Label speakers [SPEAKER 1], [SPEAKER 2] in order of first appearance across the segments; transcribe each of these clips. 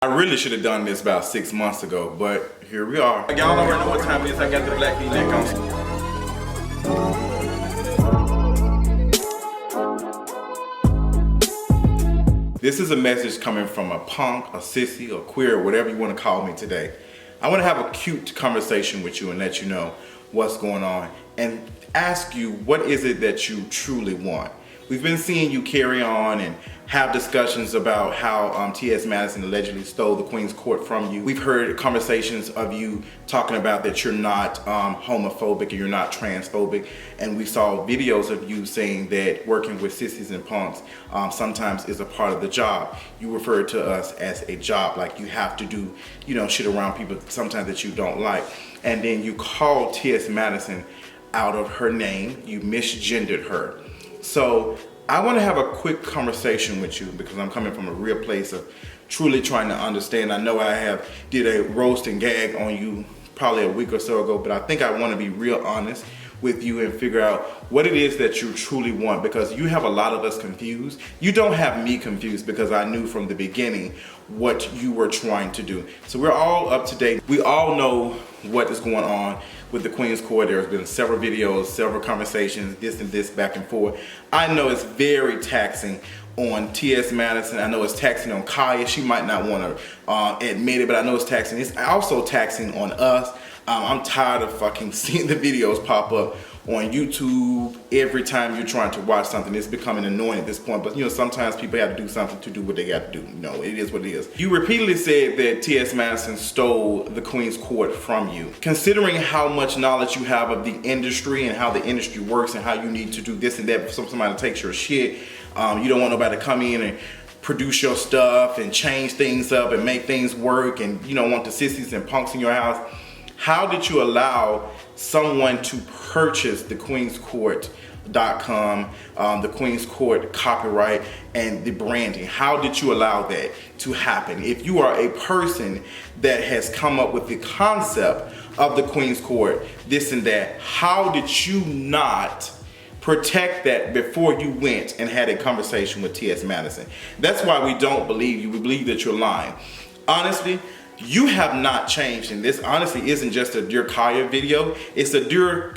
[SPEAKER 1] I really should have done this about 6 months ago, but here we are. Y'all already know what time it is. I got the black V-neck on. This is a message coming from a punk, a sissy, or queer, whatever you want to call me today. I want to have a cute conversation with you and let you know what's going on and ask you, what is it that you truly want? We've been seeing you carry on and have discussions about how T.S. Madison allegedly stole the Queen's Court from you. We've heard conversations of you talking about that you're not homophobic and you're not transphobic. And we saw videos of you saying that working with sissies and punks sometimes is a part of the job. You refer to us as a job, like you have to do, shit around people sometimes that you don't like. And then you called T.S. Madison out of her name. You misgendered her. So I want to have a quick conversation with you because I'm coming from a real place of truly trying to understand. I know I did a roast and gag on you probably a week or so ago, but I think I want to be real honest with you and figure out what it is that you truly want, because you have a lot of us confused. You don't have me confused because I knew from the beginning what you were trying to do. So we're all up to date. We all know what is going on with the Queen's Court. There's been several videos, several conversations, this and this back and forth. I know it's very taxing on T.S. Madison. I know it's taxing on Khia. She might not want to admit it, but I know it's taxing. It's also taxing on us. I'm tired of fucking seeing the videos pop up on YouTube every time you're trying to watch something. It's becoming annoying at this point, but sometimes people have to do something to do what they got to do. It is what it is. You repeatedly said that T.S. Madison stole the Queen's Court from you. Considering how much knowledge you have of the industry and how the industry works and how you need to do this and that before somebody takes your shit, you don't want nobody to come in and produce your stuff and change things up and make things work, and you don't want the sissies and punks in your house. How did you allow someone to purchase the queenscourt.com, the Queen's Court copyright, and the branding? How did you allow that to happen? If you are a person that has come up with the concept of the Queen's Court, this and that, how did you not protect that before you went and had a conversation with T.S. Madison? That's why we don't believe you. We believe that you're lying. Honestly, you have not changed, and this honestly isn't just a Dear Khia video, it's a Dear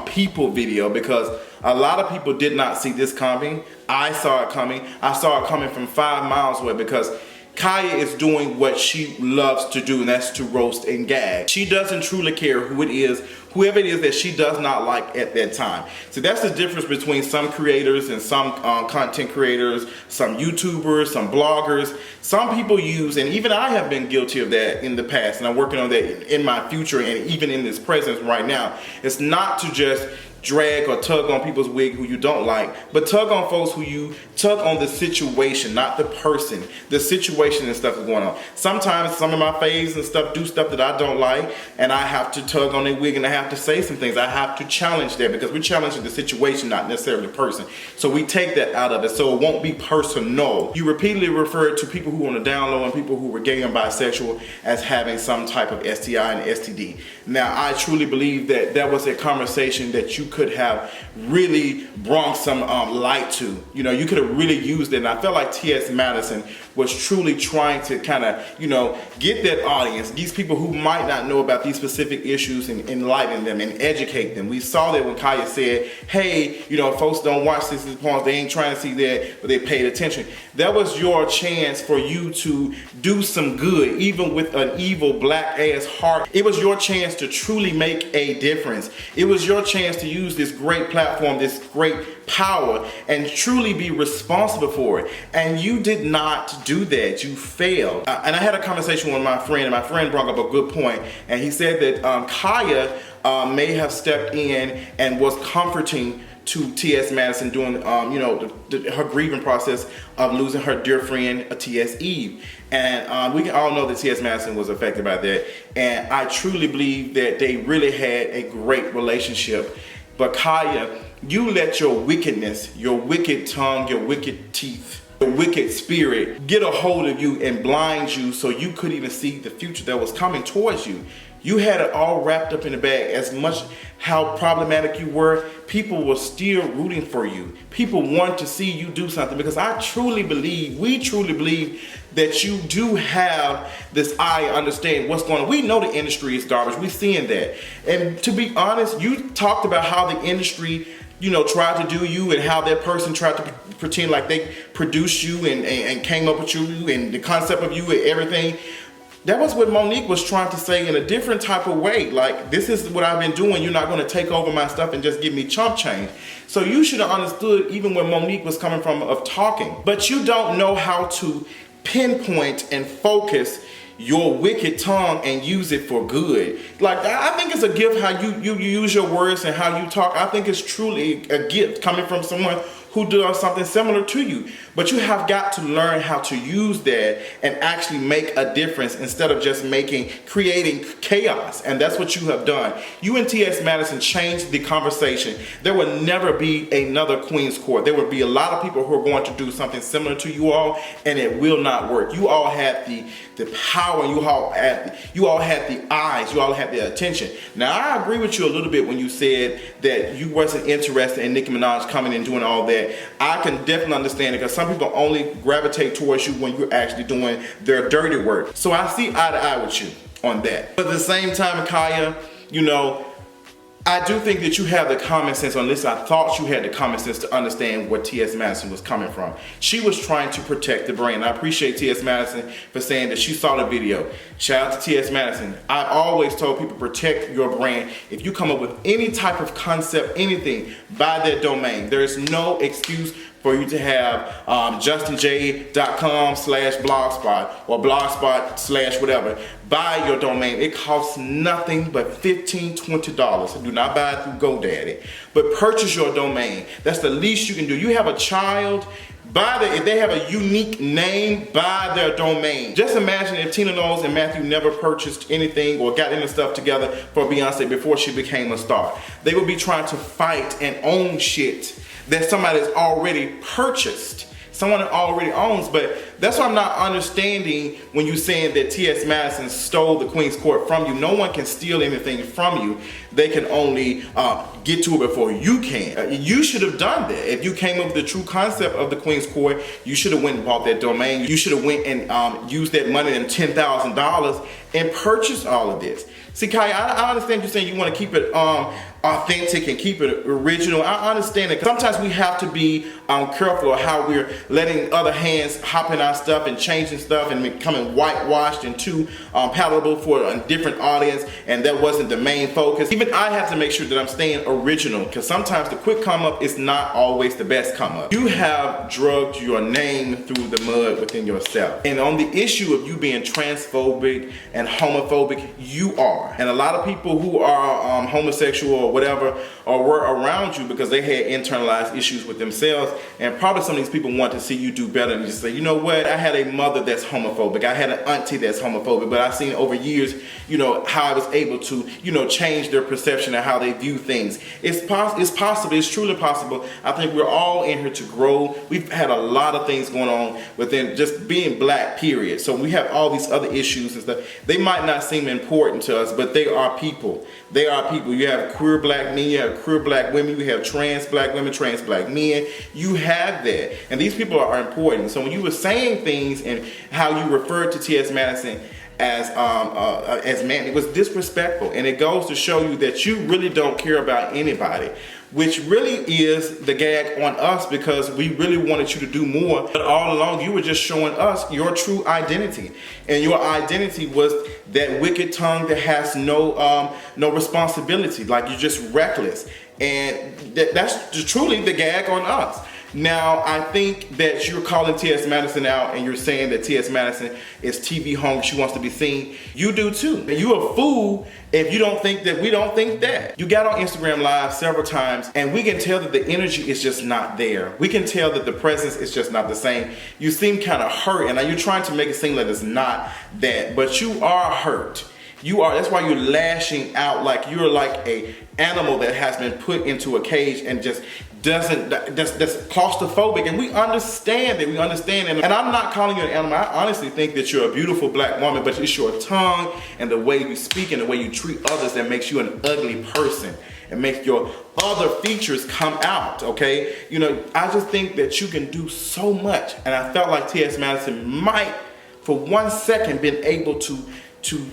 [SPEAKER 1] People video, because a lot of people did not see this coming. I saw it coming. I saw it coming from 5 miles away, because Khia is doing what she loves to do, and that's to roast and gag. She doesn't truly care who it is, whoever it is that she does not like at that time. So that's the difference between some creators and some content creators, some YouTubers, some bloggers. Some people use, and even I have been guilty of that in the past, and I'm working on that in my future and even in this present right now. It's not to just drag or tug on people's wig who you don't like, but tug on folks who you tug on the situation, not the person. The situation and stuff is going on. Sometimes some of my faves and stuff do stuff that I don't like, and I have to tug on their wig and I have to say some things. I have to challenge that, because we're challenging the situation, not necessarily the person. So we take that out of it, so it won't be personal. You repeatedly referred to people who on the down low and people who were gay and bisexual as having some type of STI and STD. Now, I truly believe that that was a conversation that you could have really brought some light to. You could have really used it, and I felt like T.S. Madison was truly trying to kind of, get that audience, these people who might not know about these specific issues, and enlighten them and educate them. We saw that when Khia said, hey, folks don't watch this porn, they ain't trying to see that, but they paid attention. That was your chance for you to do some good, even with an evil black ass heart. It was your chance to truly make a difference. It was your chance to use this great platform, this great power, and truly be responsible for it. And you did not do that. You failed. And I had a conversation with my friend, and my friend brought up a good point, and he said that Khia may have stepped in and was comforting to T.S. Madison during, her grieving process of losing her dear friend, T.S. Eve. And we can all know that T.S. Madison was affected by that. And I truly believe that they really had a great relationship. But Khia, you let your wickedness, your wicked tongue, your wicked teeth, your wicked spirit get a hold of you and blind you so you couldn't even see the future that was coming towards you. You had it all wrapped up in the bag. As much how problematic you were, people were still rooting for you. People want to see you do something, because I truly believe, we truly believe that you do have this eye understand what's going on. We know the industry is garbage. We're seeing that. And to be honest, you talked about how the industry, you know, tried to do you and how that person tried to pretend like they produced you and came up with you and the concept of you and everything. That was what Monique was trying to say in a different type of way. Like, this is what I've been doing. You're not going to take over my stuff and just give me chump change. So you should have understood even where Monique was coming from of talking. But you don't know how to pinpoint and focus your wicked tongue and use it for good. Like, I think it's a gift how you use your words and how you talk. I think it's truly a gift coming from someone who does something similar to you. But you have got to learn how to use that and actually make a difference instead of just creating chaos. And that's what you have done. You and T.S. Madison changed the conversation. There will never be another Queen's Court. There will be a lot of people who are going to do something similar to you all, and it will not work. You all had the power, you all had the eyes, you all had the attention. Now, I agree with you a little bit when you said that you wasn't interested in Nicki Minaj coming and doing all that. I can definitely understand it, because some people only gravitate towards you when you're actually doing their dirty work. So I see eye to eye with you on that. But at the same time, Khia, you know, I do think that you have the common sense on this. I thought you had the common sense to understand where T.S. Madison was coming from. She was trying to protect the brand. I appreciate T.S. Madison for saying that she saw the video. Shout out to T.S. Madison. I've always told people, protect your brand. If you come up with any type of concept, anything, buy that domain. There is no excuse for you to have justinj.com/blogspot or blogspot/ Buy your domain. It costs nothing but $15, $20. Do not buy it through GoDaddy, but purchase your domain. That's the least you can do. You have a child, if they have a unique name, buy their domain. Just imagine if Tina Knowles and Matthew never purchased anything or got any stuff together for Beyonce before she became a star. They would be trying to fight and own shit that somebody has already purchased, someone that already owns. But that's why I'm not understanding when you're saying that T.S. Madison stole the Queen's Court from you. No one can steal anything from you. They can only get to it before you can. You should have done that. If you came up with the true concept of the Queen's Court, you should have went and bought that domain. You should have went and used that money and $10,000 and purchased all of this. See, Khia, I understand you saying you want to keep it authentic and keep it original. I understand it. Sometimes we have to be careful of how we're letting other hands hop in our stuff and changing stuff and becoming whitewashed and too palatable for a different audience, and that wasn't the main focus. Even I have to make sure that I'm staying original, because sometimes the quick come up is not always the best come up. You have drugged your name through the mud within yourself. And on the issue of you being transphobic and homophobic, you are. And a lot of people who are homosexual or whatever or were around you because they had internalized issues with themselves, and probably some of these people want to see you do better and just say, you know what, I had a mother that's homophobic, I had an auntie that's homophobic, but I've seen over years, you know, how I was able to, you know, change their perception of how they view things. It's possible, it's truly possible. I think we're all in here to grow. We've had a lot of things going on within just being black, period. So we have all these other issues and stuff. They might not seem important to us, but they are people. They are people. You have queer black men, you have queer black women, you have trans black women, trans black men. You have that. And these people are important. So when you were saying things and how you referred to T.S. Madison as man, it was disrespectful. And it goes to show you that you really don't care about anybody, which really is the gag on us, because we really wanted you to do more. But all along, you were just showing us your true identity. And your identity was that wicked tongue that has no responsibility. Like, you're just reckless. And that's truly the gag on us. Now, I think that you're calling T.S. Madison out and you're saying that T.S. Madison is TV hungry, she wants to be seen. You do too. And you're a fool if you don't think that we don't think that. You got on Instagram Live several times and we can tell that the energy is just not there. We can tell that the presence is just not the same. You seem kind of hurt, and now you're trying to make it seem like it's not that, but you are hurt. You are. That's why you're lashing out like you're like a animal that has been put into a cage and just that's claustrophobic. And we understand that. We understand it. And I'm not calling you an animal. I honestly think that you're a beautiful black woman, but it's your tongue and the way you speak and the way you treat others that makes you an ugly person and makes your other features come out, okay? You know, I just think that you can do so much. And I felt like T.S. Madison might for 1 second been able to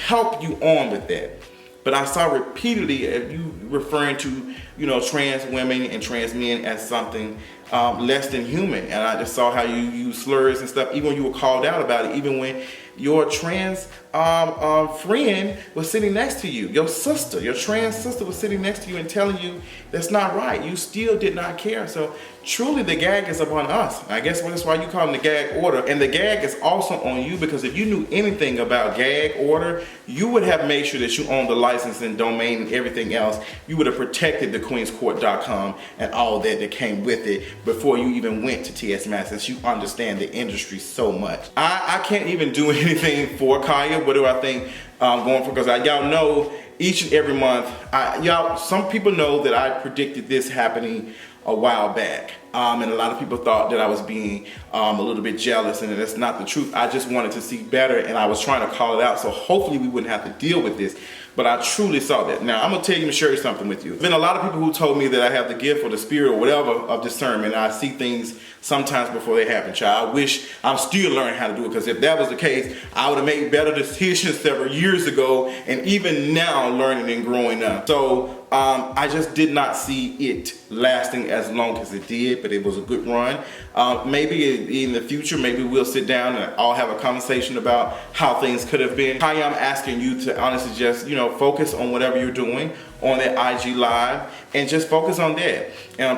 [SPEAKER 1] help you on with that. But I saw repeatedly you referring to, you know, trans women and trans men as something less than human. And I just saw how you use slurs and stuff, even when you were called out about it, even when your trans friend was sitting next to you, your sister, your trans sister was sitting next to you and telling you that's not right. You still did not care. So truly the gag is upon us. I guess that's why you call them the gag order. And the gag is also on you, because if you knew anything about gag order, you would have made sure that you owned the license and domain and everything else. You would have protected the queenscourt.com and all that came with it before you even went to TS Madison, since you understand the industry so much. I can't even do anything for Khia. What do I think going for? Because y'all know each and every month, some people know that I predicted this happening a while back. And a lot of people thought that I was being a little bit jealous, and that's not the truth. I just wanted to see better, and I was trying to call it out so hopefully we wouldn't have to deal with this. But I truly saw that. Now, I'm going to tell you and share something with you. There's been a lot of people who told me that I have the gift or the spirit or whatever of discernment. I see things sometimes before they happen, child. I wish I'm still learning how to do it, because if that was the case, I would have made better decisions several years ago, and even now learning and growing up. So I just did not see it lasting as long as it did, but it was a good run. Maybe in the future, maybe we'll sit down and all have a conversation about how things could have been. Khia, I'm asking you to honestly just, you know, focus on whatever you're doing on that IG live and just focus on that.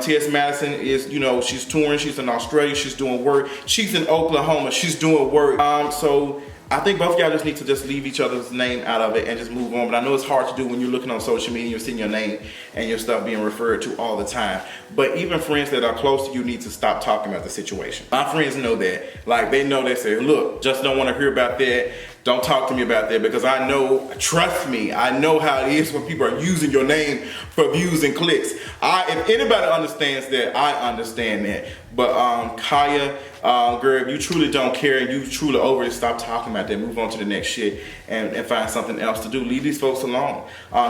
[SPEAKER 1] T.S. Madison is, you know, she's touring, she's in Australia, she's doing work. She's in Oklahoma, she's doing work. So I think both of y'all just need to just leave each other's name out of it and just move on. But I know it's hard to do when you're looking on social media, you're seeing your name and your stuff being referred to all the time. But even friends that are close to you need to stop talking about the situation. My friends know that. Like, they know, they say, look, just don't want to hear about that. Don't talk to me about that, because I know, trust me, I know how it is when people are using your name for views and clicks. If anybody understands that, I understand that. But Khia, girl, if you truly don't care and you truly over it, stop talking about that. Move on to the next shit and find something else to do. Leave these folks alone.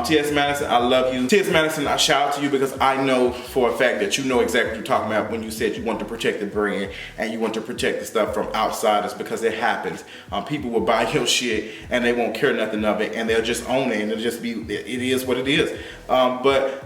[SPEAKER 1] T.S. Madison, I love you. T.S. Madison, I shout out to you, because I know for a fact that you know exactly what you're talking about when you said you want to protect the brand and you want to protect the stuff from outsiders, because it happens. People will buy your shit and they won't care nothing of it, and they'll just own it, and it'll just be, it is what it is. But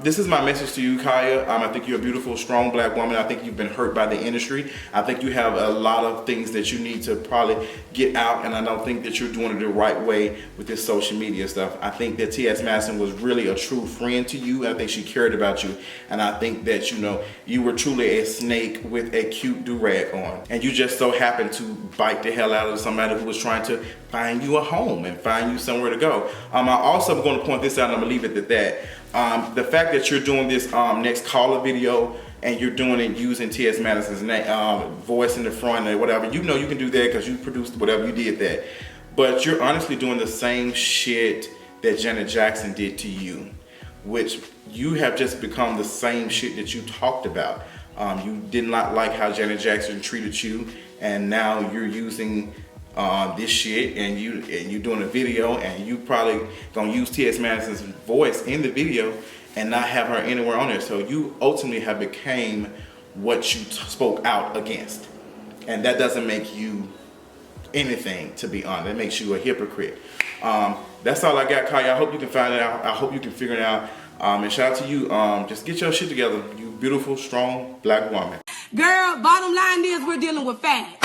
[SPEAKER 1] this is my message to you, Khia. I think you're a beautiful, strong black woman. I think you've been hurt by the industry. I think you have a lot of things that you need to probably get out, and I don't think that you're doing it the right way with this social media stuff. I think that T.S. Madison was really a true friend to you. I think she cared about you, and I think that, you know, you were truly a snake with a cute do-rag on, and you just so happened to bite the hell out of somebody who was trying to find you a home and find you somewhere to go. I also am going to point this out, and I'm going to leave it at that. The fact that you're doing this next caller video and you're doing it using T.S. Madison's name, voice in the front or whatever, you know you can do that because you produced whatever you did that. But you're honestly doing the same shit that Janet Jackson did to you, which you have just become the same shit that you talked about. You did not like how Janet Jackson treated you, and now you're using this shit, and you're doing a video, and you probably gonna use T.S. Madison's voice in the video and not have her anywhere on there. So you ultimately have became what you spoke out against, and that doesn't make you anything, to be honest. It makes you a hypocrite. That's all I got, Khia. I hope you can find it out. I hope you can figure it out. And shout out to you. Just get your shit together, you beautiful, strong black woman.
[SPEAKER 2] Girl, bottom line is we're dealing with facts.